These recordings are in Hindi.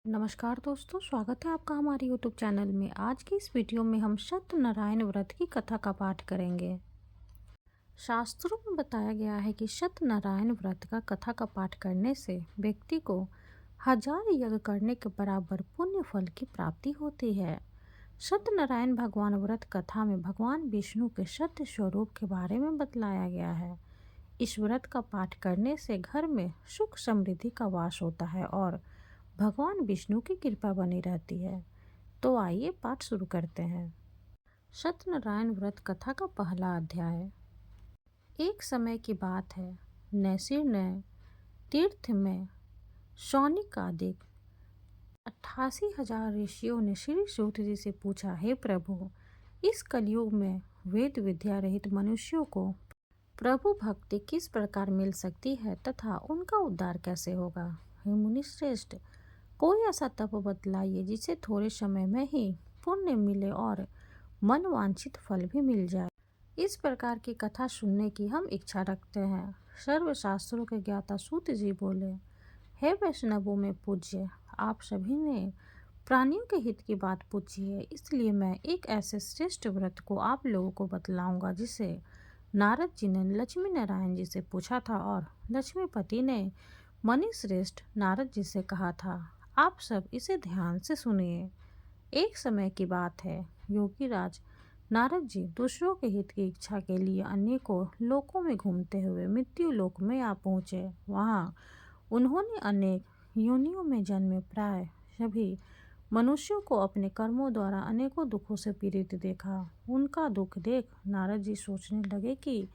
नमस्कार दोस्तों, स्वागत है आपका हमारे यूट्यूब चैनल में। आज की इस वीडियो में हम सत्यनारायण व्रत की कथा का पाठ करेंगे। शास्त्रों में बताया गया है कि सत्यनारायण व्रत का कथा का पाठ करने से व्यक्ति को 1000 यज्ञ करने के बराबर पुण्य फल की प्राप्ति होती है। सत्यनारायण भगवान व्रत कथा में भगवान विष्णु के सत्य स्वरूप के बारे में बतलाया गया है। इस व्रत का पाठ करने से घर में सुख समृद्धि का वास होता है और भगवान विष्णु की कृपा बनी रहती है। तो आइए पाठ शुरू करते हैं। सत्यनारायण व्रत कथा का पहला अध्याय। एक समय की बात है, नैसिर ने तीर्थ में शौनिकादिक 88,000 ऋषियों ने श्री सूत जी से पूछा, हे प्रभु, इस कलयुग में वेद विद्या रहित मनुष्यों को प्रभु भक्ति किस प्रकार मिल सकती है तथा उनका उद्धार कैसे होगा। हे मुनि श्रेष्ठ, कोई ऐसा तप बतलाइए जिससे थोड़े समय में ही पुण्य मिले और मन वांछित फल भी मिल जाए। इस प्रकार की कथा सुनने की हम इच्छा रखते हैं। सर्वशास्त्रों के ज्ञाता सूत जी बोले, हे वैष्णवों में पूज्य, आप सभी ने प्राणियों के हित की बात पूछी है, इसलिए मैं एक ऐसे श्रेष्ठ व्रत को आप लोगों को बतलाऊंगा जिसे नारद जी ने लक्ष्मी नारायण जी से पूछा था और लक्ष्मीपति ने मणि श्रेष्ठ नारद जी से कहा था। आप सब इसे ध्यान से सुनिए। एक समय की बात है, योगी राज नारद जी दूसरों के हित की इच्छा के लिए अनेकों लोकों में घूमते हुए मृत्यु लोक में आ पहुँचे। वहाँ उन्होंने अनेक योनियों में जन्मे प्राय सभी मनुष्यों को अपने कर्मों द्वारा अनेकों दुखों से पीड़ित देखा। उनका दुख देख नारद जी सोचने लगे कि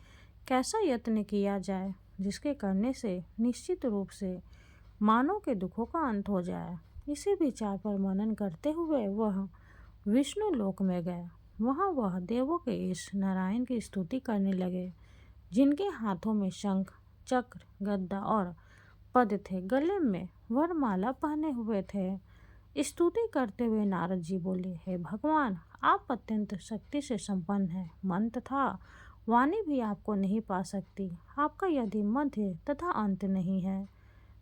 कैसा यत्न किया जाए जिसके करने से निश्चित रूप से मानव के दुखों का अंत हो जाए। इसी विचार पर मनन करते हुए वह विष्णु लोक में गए। वहाँ वह देवों के ईश नारायण की स्तुति करने लगे, जिनके हाथों में शंख, चक्र, गदा और पद थे, गले में वरमाला पहने हुए थे। स्तुति करते हुए नारद जी बोले, हे भगवान, आप अत्यंत शक्ति से संपन्न हैं। मन तथा वाणी भी आपको नहीं पा सकती। आपका यदि मध्य तथा अंत नहीं है,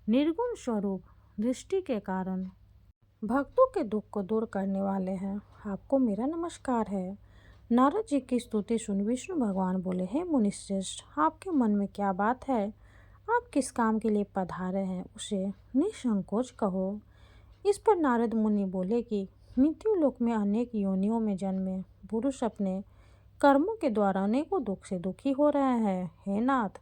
निर्गुण स्वरूप दृष्टि के कारण भक्तों के दुख को दूर करने वाले हैं। आपको मेरा नमस्कार है। नारद जी की स्तुति सुन विष्णु भगवान बोले, हे मुनिश्रेष्ठ, आपके मन में क्या बात है? आप किस काम के लिए पधारे हैं, उसे निसंकोच कहो। इस पर नारद मुनि बोले कि मृत्यु लोक में अनेक योनियों में जन्मे पुरुष अपने कर्मों के द्वारा अनेकों दुख से दुखी हो रहे हैं। हे नाथ,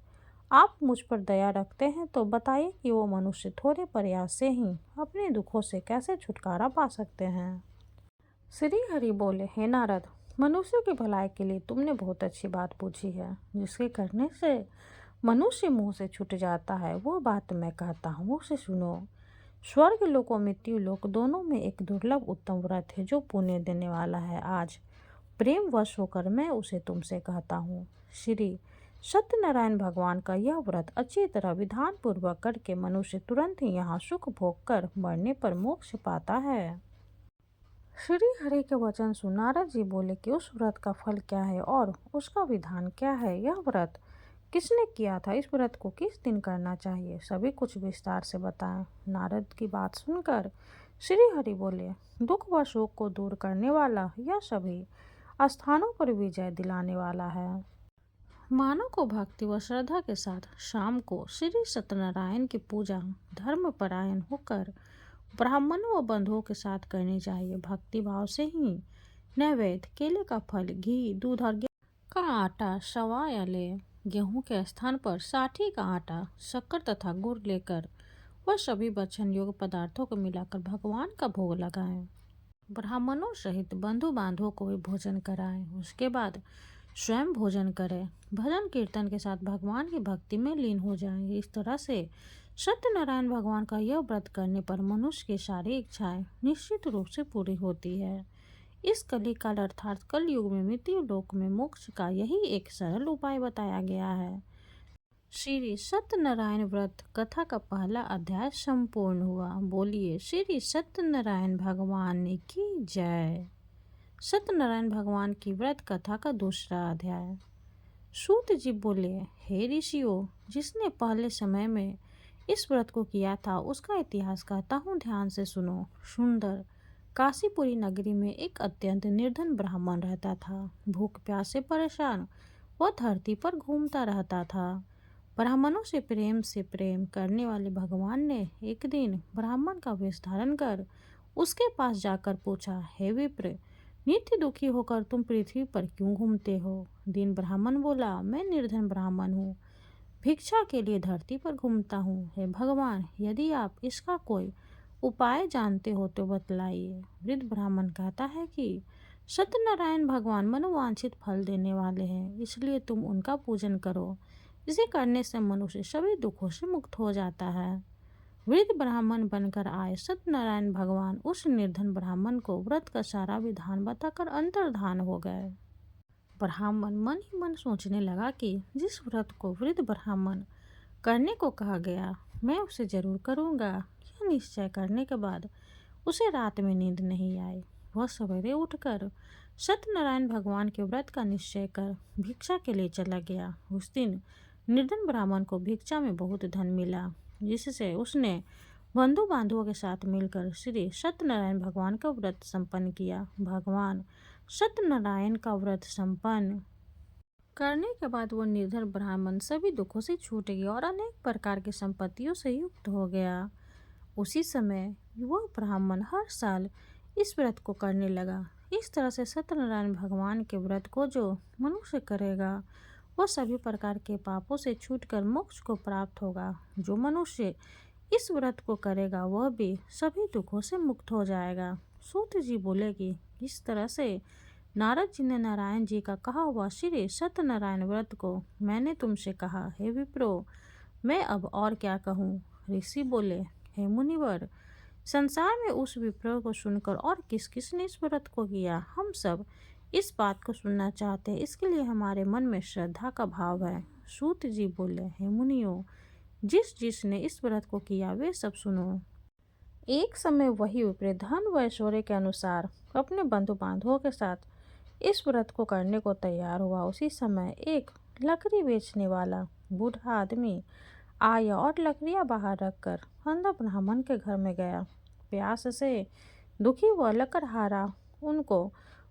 आप मुझ पर दया रखते हैं तो बताइए कि वो मनुष्य थोड़े प्रयास से ही अपने दुखों से कैसे छुटकारा पा सकते हैं। श्री हरि बोले, हे नारद, मनुष्य की भलाई के लिए तुमने बहुत अच्छी बात पूछी है। जिसके करने से मनुष्य मुंह से छूट जाता है, वो बात मैं कहता हूँ, उसे सुनो। स्वर्ग लोक और मृत्यु लोक दोनों में एक दुर्लभ उत्तम व्रत है जो पुण्य देने वाला है। आज प्रेम वश होकर मैं उसे तुमसे कहता हूँ। श्री सत्यनारायण भगवान का यह व्रत अच्छी तरह विधान पूर्वक करके मनुष्य तुरंत ही यहाँ सुख भोग कर मरने पर मोक्ष पाता है। श्री हरि के वचन सुन नारद जी बोले कि उस व्रत का फल क्या है और उसका विधान क्या है। यह व्रत किसने किया था, इस व्रत को किस दिन करना चाहिए, सभी कुछ विस्तार से बताएं। नारद की बात सुनकर श्री हरि बोले, दुख व शोक को दूर करने वाला, यह सभी स्थानों पर विजय दिलाने वाला है। मानव को भक्ति व श्रद्धा के साथ शाम को श्री सत्यनारायण की पूजा धर्मपरायण होकर ब्राह्मणों व बंधुओं के साथ करनी चाहिए। भक्ति भाव से ही नैवेद्य, केले का फल, घी, दूध और गेहूं का आटा सवा या ले। गेहूं के स्थान पर साठी का आटा, शक्कर तथा गुड़ लेकर वह सभी भक्षण योग्य पदार्थों को मिलाकर भगवान का भोग लगाएं। ब्राह्मणों सहित बंधु बांधवों को भी भोजन कराएं। उसके बाद स्वयं भोजन करें। भजन कीर्तन के साथ भगवान की भक्ति में लीन हो जाएंगे। इस तरह से सत्यनारायण भगवान का यह व्रत करने पर मनुष्य की सारी इच्छाएं निश्चित रूप से पूरी होती है। इस कलिकाल अर्थात कल युग में मृत्यु लोक में मोक्ष का यही एक सरल उपाय बताया गया है। श्री सत्यनारायण व्रत कथा का पहला अध्याय संपूर्ण हुआ। बोलिए श्री सत्यनारायण भगवान की जय। सत्यनारायण भगवान की व्रत कथा का दूसरा अध्याय। सूत जी बोले, हे ऋषियों, जिसने पहले समय में इस व्रत को किया था उसका इतिहास कहता हूँ, ध्यान से सुनो। सुंदर काशीपुरी नगरी में एक अत्यंत निर्धन ब्राह्मण रहता था। भूख प्यास से परेशान वह धरती पर घूमता रहता था। ब्राह्मणों से प्रेम करने वाले भगवान ने एक दिन ब्राह्मण का वेश धारण कर उसके पास जाकर पूछा, हे विप्र, नित्य दुखी होकर तुम पृथ्वी पर क्यों घूमते हो? दीन ब्राह्मण बोला, मैं निर्धन ब्राह्मण हूँ, भिक्षा के लिए धरती पर घूमता हूँ। हे भगवान, यदि आप इसका कोई उपाय जानते हो तो बतलाइए। वृद्ध ब्राह्मण कहता है कि सत्यनारायण भगवान मनोवांछित फल देने वाले हैं, इसलिए तुम उनका पूजन करो। इसे करने से मनुष्य सभी दुखों से मुक्त हो जाता है। वृद्ध ब्राह्मण बनकर आए सत्यनारायण भगवान उस निर्धन ब्राह्मण को व्रत का सारा विधान बताकर अंतर्धान हो गए। ब्राह्मण मन ही मन सोचने लगा कि जिस व्रत को वृद्ध ब्राह्मण करने को कहा गया, मैं उसे जरूर करूँगा। यह निश्चय करने के बाद उसे रात में नींद नहीं आई। वह सवेरे उठकर सत्यनारायण भगवान के व्रत का निश्चय कर भिक्षा के लिए चला गया। उस दिन निर्धन ब्राह्मण को भिक्षा में बहुत धन मिला, जिससे उसने बंधु बांधवों के साथ मिलकर श्री सत्यनारायण भगवान का व्रत संपन्न किया। भगवान सत्यनारायण का व्रत संपन्न करने के बाद वह निर्धन ब्राह्मण सभी दुखों से छूट गया और अनेक प्रकार की संपत्तियों से युक्त हो गया। उसी समय वह ब्राह्मण हर साल इस व्रत को करने लगा। इस तरह से सत्यनारायण भगवान के व्रत को जो मनुष्य करेगा वह सभी प्रकार के पापों से छूटकर मोक्ष को प्राप्त होगा। जो मनुष्य इस व्रत को करेगा वह भी सभी दुखों से मुक्त हो जाएगा। सूत जी बोले कि इस तरह से नारद जी ने नारायण जी का कहा हुआ श्री सत्यनारायण व्रत को मैंने तुमसे कहा। हे विप्रो, मैं अब और क्या कहूँ? ऋषि बोले, हे मुनिवर, संसार में उस विप्र को सुनकर और किस किस ने इस व्रत को किया, हम सब इस बात को सुनना चाहते हैं, इसके लिए हमारे मन में श्रद्धा का भाव है। सूत जी बोले, हे मुनियों, जिसने इस व्रत को किया वे सब सुनो। एक समय वही विप्र धन व ऐश्वर्य के अनुसार अपने बंधु बांधवों के साथ इस व्रत को करने को तैयार हुआ। उसी समय एक लकड़ी बेचने वाला बूढ़ा आदमी आया और लकड़ियां बाहर रखकर अंधा ब्राह्मण के घर में गया। प्यास से दुखी व लकड़हारा उनको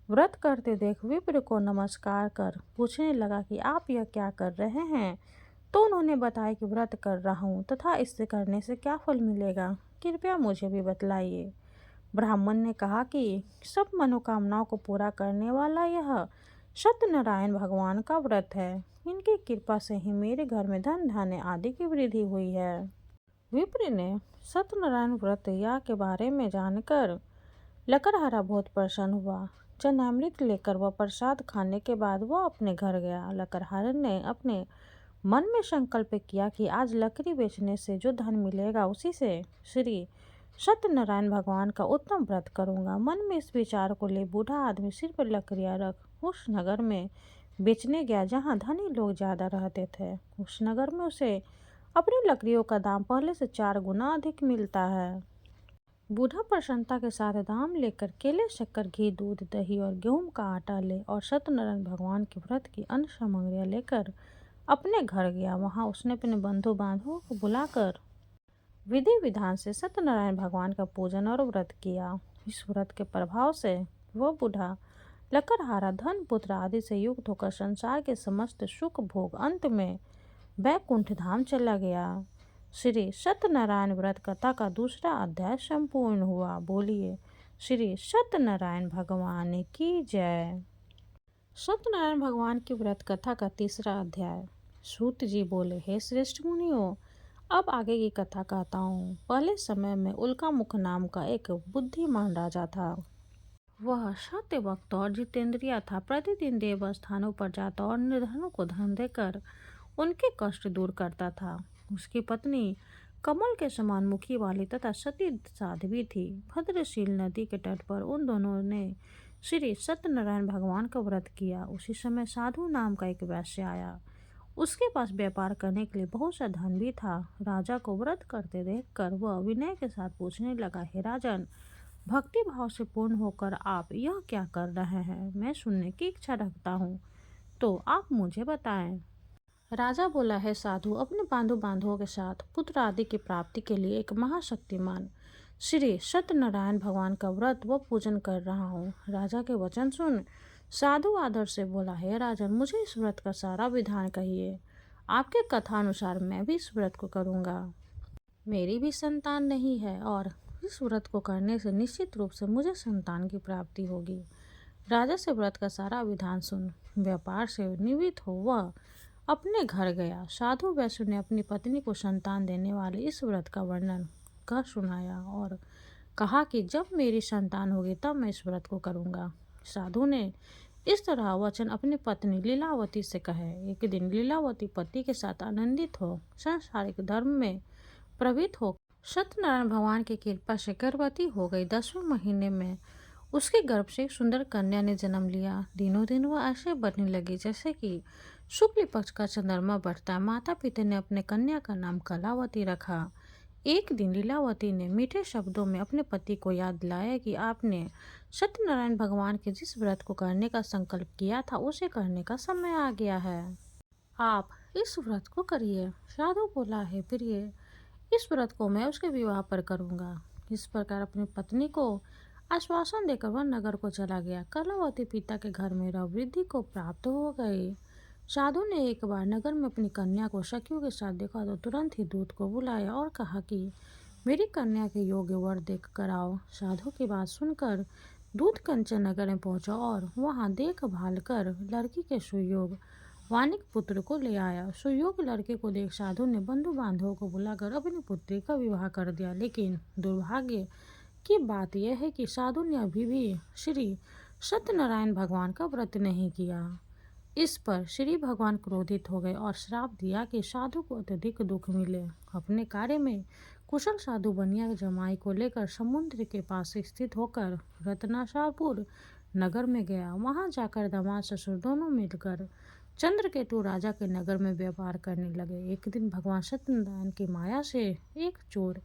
व्रत करते देख विप्र को नमस्कार कर पूछने लगा कि आप यह क्या कर रहे हैं? तो उन्होंने बताया कि व्रत कर रहा हूँ तथा इससे करने से क्या फल मिलेगा, कृपया मुझे भी बतलाइए। ब्राह्मण ने कहा कि सब मनोकामनाओं को पूरा करने वाला यह सत्यनारायण भगवान का व्रत है। इनकी कृपा से ही मेरे घर में धन धान्य आदि की वृद्धि हुई है। विप्र ने सत्यनारायण व्रत या के बारे में जानकर लकड़हारा बहुत प्रसन्न हुआ। जनामृत लेकर वह प्रसाद खाने के बाद वह अपने घर गया। लकड़हारे ने अपने मन में संकल्प किया कि आज लकड़ी बेचने से जो धन मिलेगा उसी से श्री सत्यनारायण भगवान का उत्तम व्रत करूंगा। मन में इस विचार को ले बूढ़ा आदमी सिर पर लकड़ियां रख उस नगर में बेचने गया जहां धनी लोग ज्यादा रहते थे। उस नगर में उसे अपनी लकड़ियों का दाम पहले से 4 गुना अधिक मिलता है। बूढ़ा प्रसन्नता के साथ दाम लेकर केले, शक्कर, घी, दूध, दही और गेहूं का आटा ले और सत्यनारायण भगवान के व्रत की अन्य सामग्रियां लेकर अपने घर गया। वहां उसने अपने बंधु बांधवों को बुलाकर विधि विधान से सत्यनारायण भगवान का पूजन और व्रत किया। इस व्रत के प्रभाव से वह बूढ़ा लकड़हारा धन पुत्र आदि से युक्त होकर संसार के समस्त सुख भोग अंत में वैकुंठ धाम चला गया। श्री सत्यनारायण व्रत कथा का दूसरा अध्याय संपूर्ण हुआ। बोलिए श्री सत्यनारायण भगवान की जय। सत्यनारायण भगवान की व्रत कथा का तीसरा अध्याय। सूत जी बोले, हे श्रेष्ठ मुनियों, अब आगे की कथा कहता हूँ। पहले समय में उल्कामुख नाम का एक बुद्धिमान राजा था। वह सत्य वक्त और जितेंद्रिय था। प्रतिदिन देव स्थानों पर जाता और निर्धनों को धन देकर उनके कष्ट दूर करता था। उसकी पत्नी कमल के समान मुखी वाली तथा सती साध्वी थी। भद्रशील नदी के तट पर उन दोनों ने श्री सत्यनारायण भगवान का व्रत किया। उसी समय साधु नाम का एक वैश्य आया। उसके पास व्यापार करने के लिए बहुत सा धन भी था। राजा को व्रत करते देखकर वह विनय के साथ पूछने लगा, हे राजन, भक्ति भाव से पूर्ण होकर आप यह क्या कर रहे हैं? मैं सुनने की इच्छा रखता हूँ, तो आप मुझे बताएं। राजा बोला, है साधु, अपने बांधुओं के साथ पुत्र आदि की प्राप्ति के लिए एक महाशक्तिमान श्री सत्यनारायण भगवान का व्रत व पूजन कर रहा हूँ। राजा के वचन सुन साधु आदर से बोला, है राजन, मुझे इस व्रत का सारा विधान कहिए। आपके कथा अनुसार मैं भी इस व्रत को करूँगा। मेरी भी संतान नहीं है और इस व्रत को करने से निश्चित रूप से मुझे संतान की प्राप्ति होगी। राजा से व्रत का सारा विधान सुन व्यापार से निवृत्त हो वह अपने घर गया। साधु वैश्य ने अपनी पत्नी को संतान देने वाले इस व्रत का वर्णन कर सुनाया और कहा कि जब मेरी संतान होगी तब मैं इस व्रत को करूँगा। साधु ने इस तरह वचन अपनी पत्नी लीलावती से कहे। एक दिन लीलावती पति के साथ आनंदित हो सांसारिक धर्म में प्रवृत्त हो सत्यनारायण भगवान की कृपा से गर्भवती हो गई। 10वें महीने में उसके गर्भ से एक सुंदर कन्या ने जन्म लिया। दिनों दिन वह ऐसे बढ़ने लगी जैसे कि शुक्ल पक्ष का चंद्रमा बढ़ता है। माता पिता ने अपने कन्या का नाम कलावती रखा। एक दिन लीलावती ने मीठे शब्दों में अपने पति को याद दिलाया कि आपने सत्यनारायण भगवान के जिस व्रत को करने का संकल्प किया था उसे करने का समय आ गया है। आप इस व्रत को करिए। साधु बोला, है प्रिय, इस व्रत को मैं उसके विवाह पर करूँगा। इस प्रकार अपनी पत्नी को आश्वासन देकर वह नगर को चला गया। कलावती पिता के घर में वृद्धि को प्राप्त हो गई। साधु ने एक बार नगर में अपनी कन्या को सखियों के साथ देखा तो तुरंत ही दूत को बुलाया और कहा कि मेरी कन्या के योग्य वर देख कर आओ। साधु की बात सुनकर दूत कंचन नगर में पहुंचा और वहां देखभाल कर लड़की के सुयोग वानिक पुत्र को ले आया। सुयोग लड़के को देख साधु ने बंधु बांधवों को बुलाकर अपनी पुत्री का विवाह कर दिया। लेकिन दुर्भाग्य की बात यह है कि साधु ने अभी भी श्री सत्यनारायण भगवान का व्रत नहीं किया। इस पर श्री भगवान क्रोधित हो गए और श्राप दिया कि साधु को अत्यधिक दुख मिले। अपने कार्य में कुशल साधु बनिया जमाई को लेकर समुद्र के पास स्थित होकर रत्नाशापुर नगर में गया। वहां जाकर दामाद ससुर दोनों मिलकर चंद्रकेतु राजा के नगर में व्यापार करने लगे। एक दिन भगवान सत्यनारायण की माया से एक चोर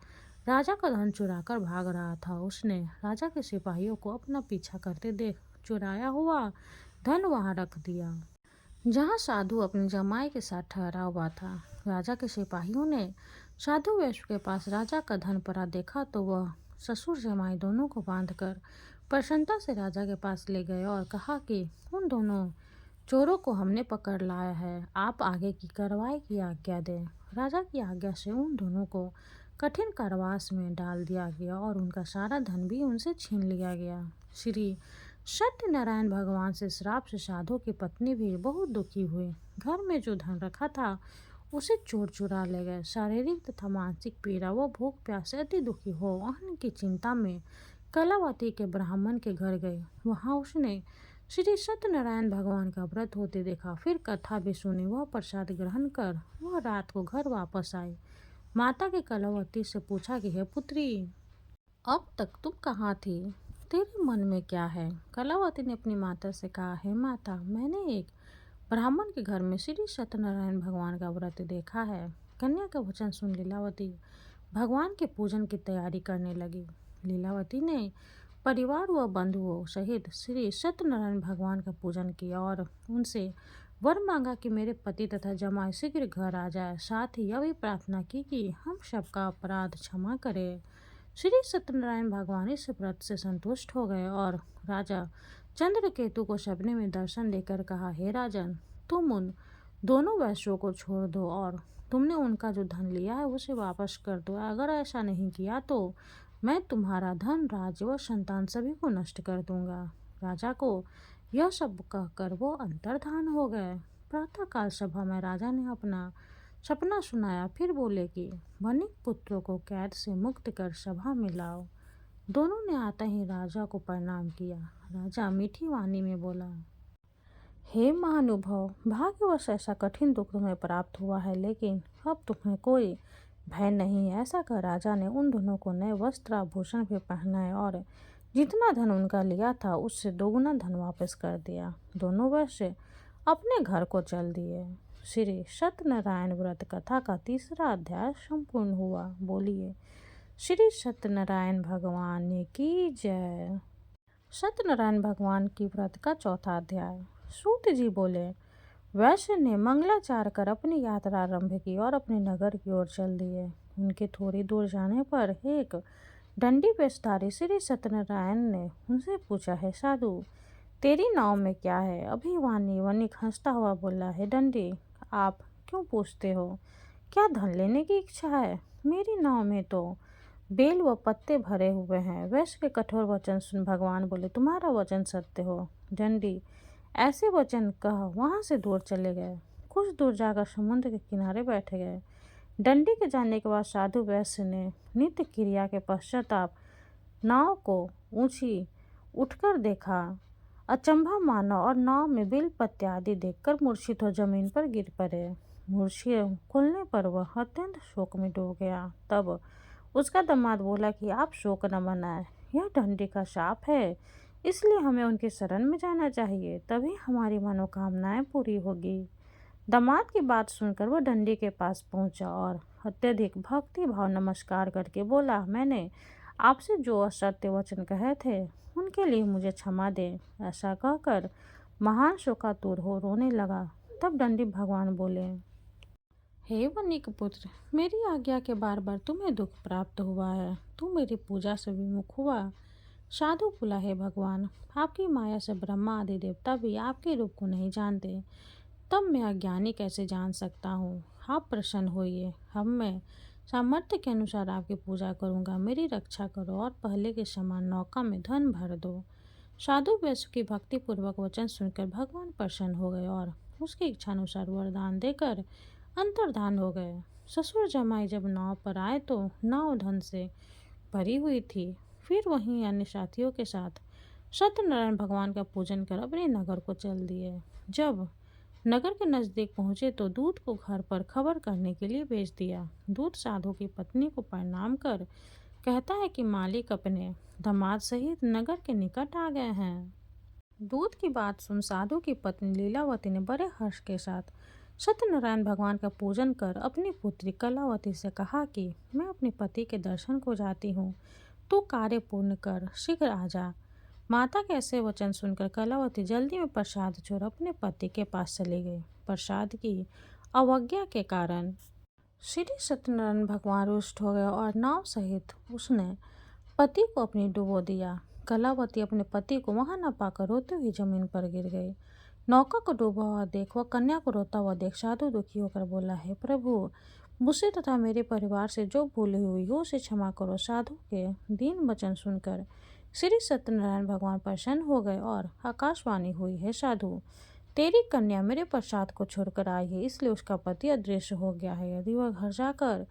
राजा का धन चुराकर भाग रहा था। उसने राजा के सिपाहियों को अपना पीछा करते देख चुराया हुआ धन वहां रख दिया जहां साधु अपनी जमाई के साथ ठहरा हुआ था। राजा के सिपाहियों ने साधु वैश्य के पास राजा का धन पड़ा देखा तो वह ससुर जमाई दोनों को बांधकर प्रसन्नता से राजा के पास ले गए और कहा कि उन दोनों चोरों को हमने पकड़ लाया है, आप आगे की कार्रवाई की आज्ञा दें। राजा की आज्ञा से उन दोनों को कठिन कारावास में डाल दिया गया और उनका सारा धन भी उनसे छीन लिया गया। श्री सत्यनारायण भगवान से श्राप से साधु की पत्नी भी बहुत दुखी हुई। घर में जो धन रखा था उसे चोर चुरा ले गए। शारीरिक तथा मानसिक पीड़ा व भूख प्यास से अति दुखी हो अन्न की चिंता में कलावती के ब्राह्मण के घर गई। वहां उसने श्री सत्यनारायण भगवान का व्रत होते देखा। फिर कथा भी सुनी। वह प्रसाद ग्रहण कर वह रात को घर वापस आई। माता के कलावती से पूछा कि हे पुत्री, अब तक तुम कहाँ थी? तेरे मन में क्या है? कलावती ने अपनी माता से कहा, है माता, मैंने एक ब्राह्मण के घर में श्री सत्यनारायण भगवान का व्रत देखा है। कन्या का वचन सुन लीलावती भगवान के पूजन की तैयारी करने लगी। लीलावती ने परिवार व बंधुओं सहित श्री सत्यनारायण भगवान का पूजन किया और उनसे वर मांगा कि मेरे पति तथा जमाई शीघ्र घर आ जाए। साथ ही यह भी प्रार्थना की कि हम सबका अपराध क्षमा करें। श्री सत्यनारायण भगवान इस व्रत से संतुष्ट हो गए और राजा चंद्रकेतु को सपने में दर्शन देकर कहा, हे राजन, तुम उन दोनों वैश्यों को छोड़ दो और तुमने उनका जो धन लिया है उसे वापस कर दो। अगर ऐसा नहीं किया तो मैं तुम्हारा धन, राज्य व संतान सभी को नष्ट कर दूंगा। राजा को यह सब कहकर वो अंतर्धान हो गए। प्रातःकाल सभा में राजा ने अपना सपना सुनाया। फिर बोले कि वनिक पुत्रों को कैद से मुक्त कर सभा में लाओ। दोनों ने आते ही राजा को प्रणाम किया। राजा मीठी वाणी में बोला, हे महानुभाव, भाग्यवश ऐसा कठिन दुख तुम्हें प्राप्त हुआ है, लेकिन अब तुम्हें कोई भय नहीं है। ऐसा कर राजा ने उन दोनों को नए वस्त्र आभूषण भी पहनाए और जितना धन उनका लिया था उससे दोगुना धन वापस कर दिया। दोनों वैश्य अपने घर को चल दिए। श्री सत्यनारायण व्रत कथा का तीसरा अध्याय संपूर्ण हुआ। बोलिए श्री सत्यनारायण भगवान की जय। सत्यनारायण भगवान की व्रत का चौथा अध्याय। सूत जी बोले, वैश्य ने मंगलाचार कर अपनी यात्रा आरंभ की और अपने नगर की ओर चल दिए। उनके थोड़ी दूर जाने पर एक डंडी पेशधारी श्री सत्यनारायण ने उनसे पूछा, है साधु, तेरी नाव में क्या है? अभिमानी वणिक हंसता हुआ बोला, है डंडी, आप क्यों पूछते हो? क्या धन लेने की इच्छा है? मेरी नाव में तो बेल व पत्ते भरे हुए हैं। वैश्य के कठोर वचन सुन भगवान बोले, तुम्हारा वचन सत्य हो। डंडी ऐसे वचन कह वहां से दूर चले गए। कुछ दूर जाकर समुद्र के किनारे बैठ गए। डंडी के जाने के बाद साधु वैश्य ने नित्य क्रिया के पश्चाताप नाव को ऊंची उठकर देखा, अचंभा माना और नाव में बेल पत्ते आदि देखकर मूर्छित हो जमीन पर गिर पड़े। मूर्छित खुलने पर वह अत्यंत शोक में डूब गया। तब उसका दामाद बोला कि आप शोक न मनाएं, यह डंडी का शाप है, इसलिए हमें उनकी शरण में जाना चाहिए, तभी हमारी मनोकामनाएं पूरी होगी। दामाद की बात सुनकर वह डंडी के पास पहुंचा और अत्यधिक भक्ति भाव नमस्कार करके बोला, मैंने आपसे जो असत्य वचन कहे थे उनके लिए मुझे क्षमा दें। ऐसा कहकर महान शोकातुर हो रोने लगा। तब डंडी भगवान बोले, हे वनिक पुत्र, मेरी आज्ञा के बार बार तुम्हें दुख प्राप्त हुआ है, तुम मेरी पूजा से विमुख हुआ। साधु बोला, हे भगवान, आपकी माया से ब्रह्मा आदि देवता भी आपके रूप को नहीं जानते, तब मैं अज्ञानी कैसे जान सकता हूँ? आप प्रसन्न होइए, अब मैं सामर्थ्य के अनुसार आपकी पूजा करूँगा, मेरी रक्षा करो और पहले के समान नौका में धन भर दो। साधु वैश्य की भक्तिपूर्वक वचन सुनकर भगवान प्रसन्न हो गए और उसकी इच्छानुसार वरदान देकर अंतर्धान हो गए। ससुर जमाई जब नाव पर आए तो नाव धन से भरी हुई थी। फिर वहीं अन्य साथियों के साथ सत्यनारायण भगवान का पूजन कर अपने नगर को चल दिए। जब नगर के नजदीक पहुंचे तो दूत को घर पर खबर करने के लिए भेज दिया। दूत साधु की पत्नी को प्रणाम कर कहता है कि मालिक अपने दामाद सहित नगर के निकट आ गए हैं। दूत की बात सुन साधु की पत्नी लीलावती ने बड़े हर्ष के साथ सत्यनारायण भगवान का पूजन कर अपनी पुत्री कलावती से कहा कि मैं अपने पति के दर्शन को जाती हूँ, तू कार्य पूर्ण कर शीघ्र आ जा। माता के ऐसे वचन सुनकर कलावती जल्दी में प्रसाद छोड़ अपने पति के पास चली गई। प्रसाद की अवज्ञा के कारण श्री सत्यनारायण भगवान रुष्ट हो गए और नाव सहित उसने पति को अपनी डुबो दिया। कलावती अपने पति को वहां न पाकर रोते हुए जमीन पर गिर गई। नौका को डूबा हुआ देख व कन्या को रोता हुआ देख साधु दुखी होकर बोला, है प्रभु, मुझसे तथा मेरे परिवार से जो भूल हुई हो उसे क्षमा करो। साधु के दीन वचन सुनकर श्री सत्यनारायण भगवान प्रसन्न हो गए और आकाशवाणी हुई, है साधु, तेरी कन्या मेरे प्रसाद को छोड़कर आई है, इसलिए उसका पति अदृश्य हो गया है। यदि वह घर जाकर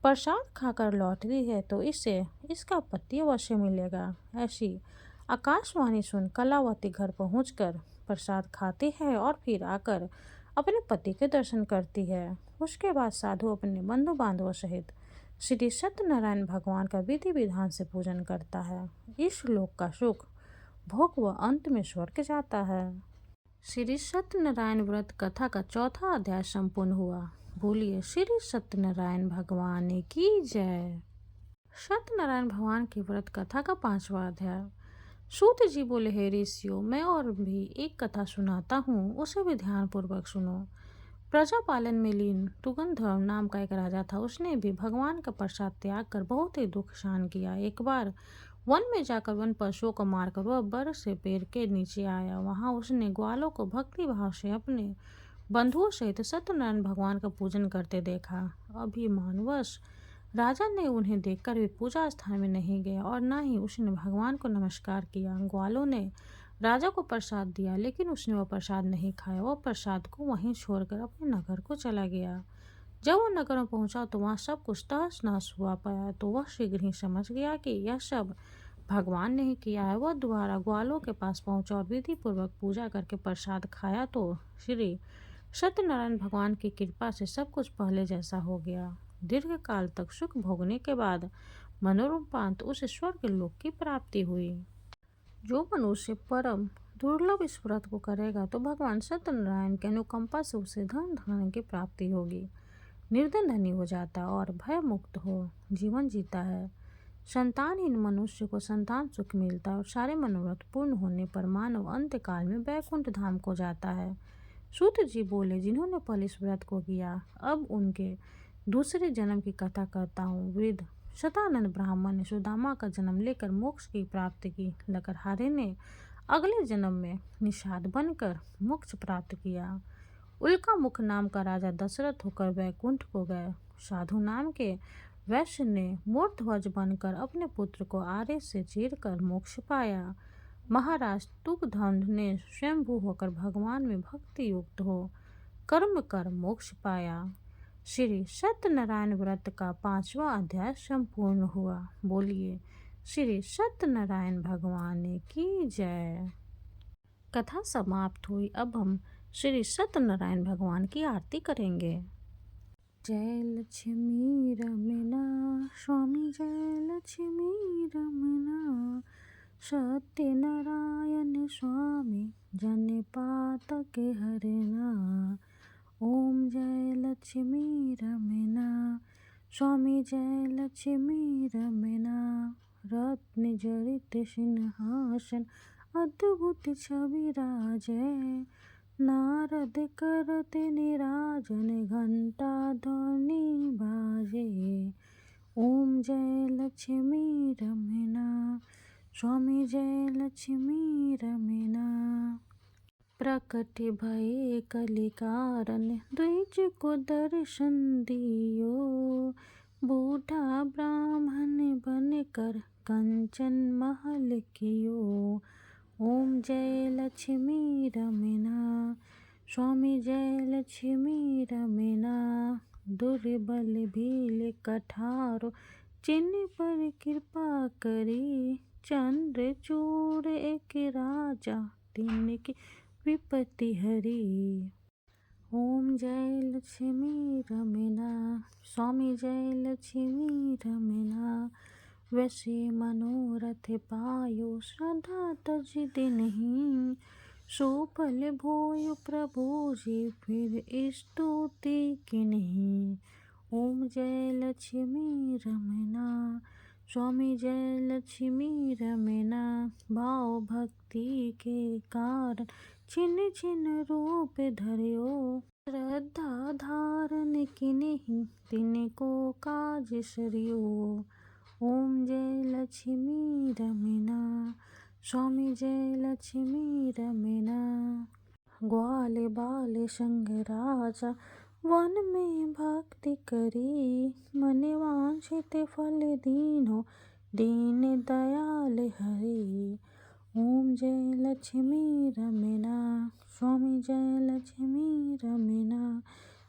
प्रसाद खाकर लौटती है तो इससे इसका पति अवश्य मिलेगा। ऐसी आकाशवाणी सुन कलावती घर पहुंचकर प्रसाद खाती है और फिर आकर अपने पति के दर्शन करती है। उसके बाद साधु अपने बंधु बांधवों सहित श्री सत्यनारायण भगवान का विधि विधान से पूजन करता है। इस लोक का सुख भोग व अंत में स्वर्ग जाता है। श्री सत्यनारायण व्रत कथा का चौथा अध्याय संपूर्ण हुआ। बोलिए श्री सत्यनारायण भगवान की जय। सत्यनारायण भगवान की व्रत कथा का 5वां अध्याय। सूत जी बोले, हे ऋषियों, मैं और भी एक कथा सुनाता हूँ, उसे भी ध्यानपूर्वक सुनो। प्रजा पालन में लीन तुगंधर्व नाम का एक राजा था। उसने भी भगवान का प्रसाद त्याग कर बहुत ही दुख सहन किया। एक बार वन में जाकर वन पशुओं को मारकर वह बर से पेड़ के नीचे आया। वहां उसने ग्वालों को भक्ति भाव से अपने बंधुओं सहित सत्यनारायण भगवान का पूजन करते देखा। अभिमानवश राजा ने उन्हें देखकर भी पूजा स्थान में नहीं गया और न ही उसने भगवान को नमस्कार किया। ग्वालों ने राजा को प्रसाद दिया, लेकिन उसने वह प्रसाद नहीं खाया। वह प्रसाद को वहीं छोड़कर अपने नगर को चला गया। जब वह नगर में पहुंचा तो वहां सब कुछ तहस नहस हुआ पाया, तो वह शीघ्र ही समझ गया कि यह सब भगवान ने ही किया है। वह दोबारा ग्वालों के पास पहुंचा और विधि पूर्वक पूजा करके प्रसाद खाया तो श्री सत्यनारायण भगवान की कृपा से सब कुछ पहले जैसा हो गया। दीर्घ काल तक सुख भोगने के बाद मनोरूपांत उसे स्वर्ग लोक की प्राप्ति हुई। जो मनुष्य परम दुर्लभ इस व्रत को करेगा तो भगवान सत्यनारायण की अनुकंपा से उसे धन धान्य की प्राप्ति होगी, निर्धन धनी हो जाता और भय मुक्त हो जीवन जीता है। संतानहीन मनुष्य को संतान सुख मिलता है और सारे मनोरथ पूर्ण होने पर मानव अंत्यकाल में वैकुंठ धाम को जाता है। सूत जी बोले, जिन्होंने पहले इस व्रत को किया, अब उनके दूसरे जन्म की कथा करता हूँ। वृद्ध शतानंद ब्राह्मण ने सुदामा का जन्म लेकर मोक्ष की प्राप्ति की। लकड़हारे ने अगले जन्म में निषाद बनकर मोक्ष प्राप्त किया। उल्का मुख नाम का राजा दशरथ होकर वैकुंठ को गए। साधु नाम के वैश्य ने मूर्ध्वज बनकर अपने पुत्र को आरे से चीरकर मोक्ष पाया। महाराज तुगधन ने स्वयंभू होकर भगवान में भक्ति युक्त हो कर्म कर मोक्ष पाया। श्री सत्यनारायण व्रत का 5वां अध्याय संपूर्ण हुआ। बोलिए श्री सत्यनारायण भगवान की जय। कथा समाप्त हुई। अब हम श्री सत्यनारायण भगवान की आरती करेंगे। जय लक्ष्मी रमना स्वामी, जय लक्ष्मी रमना सत्यनारायण स्वामी, जन पातक हरना। ओम जय लक्ष्मी रमना स्वामी, जय लक्ष्मी रमना। रत्न जड़ित सिंहासन, अद्भुत छवि राजै। नारद करते निराजन, घंटा ध्वनि बाजे। ओम जय लक्ष्मी रमना स्वामी, जय लक्ष्मी रमना। प्रकट भये कलि कारण, द्विज को दर्शन दियो। बूढ़ा ब्राह्मण बनकर कंचन महल कियो। ओम जय लक्ष्मी रमना स्वामी, जय लक्ष्मी रमना। दुर्बल भील कठारो, जिन पर कृपा करी। चंद्रचूड़ एक राजा, तिनकी विपत्ति हरी। ओम जय लक्ष्मी रमना स्वामी, जय लक्ष्मी रमना। वैसे मनोरथ पायो, श्रद्धा तज नहीं। सुफल भोयो प्रभु जी, फिर स्तुति की नहीं। ओम जय लक्ष्मी रमना स्वामी, जय लक्ष्मी रमना। भाव भक्ति के कारण, छिन छिन रूप धर्यो। श्रद्धा धारण किन्हीं, तिनको काज सरियो। ओम जय लक्ष्मी रमना स्वामी, जय लक्ष्मी रमना। ग्वाल बाल संग राजा, वन में भक्ति करी। मन वांछित फल दीन्हो, दीन दयाल हरि। ओम जय लक्ष्मी रमना स्वामी, जय लक्ष्मी रमना।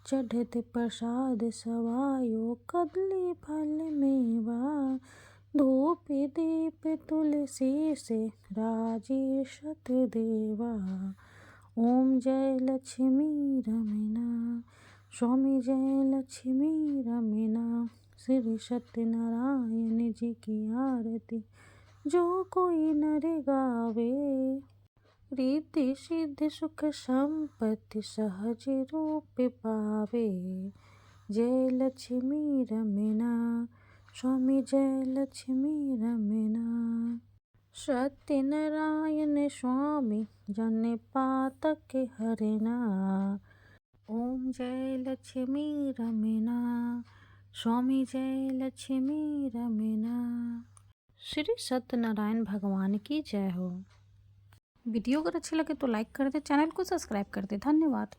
चढ़त प्रसाद सवायो, कदली फल मेवा। धूप दीप तुलसी से, राजे शत देवा। ओम जय लक्ष्मी रमना स्वामी, जय लक्ष्मी रमना। श्री सत्यनारायण जी की आरती, जो कोई नर गावे। रिद्धि सिद्धि सुख संपत्ति, सहज रूप पावे। जय लक्ष्मी रमना स्वामी, जय लक्ष्मी रमना। सत्यनारायण स्वामी, जन पातक हरना। ओम जय लक्ष्मी रमना स्वामी, जय लक्ष्मी रमना। श्री सत्यनारायण भगवान की जय हो। वीडियो अगर अच्छी लगे तो लाइक कर दे, चैनल को सब्सक्राइब कर दे। धन्यवाद।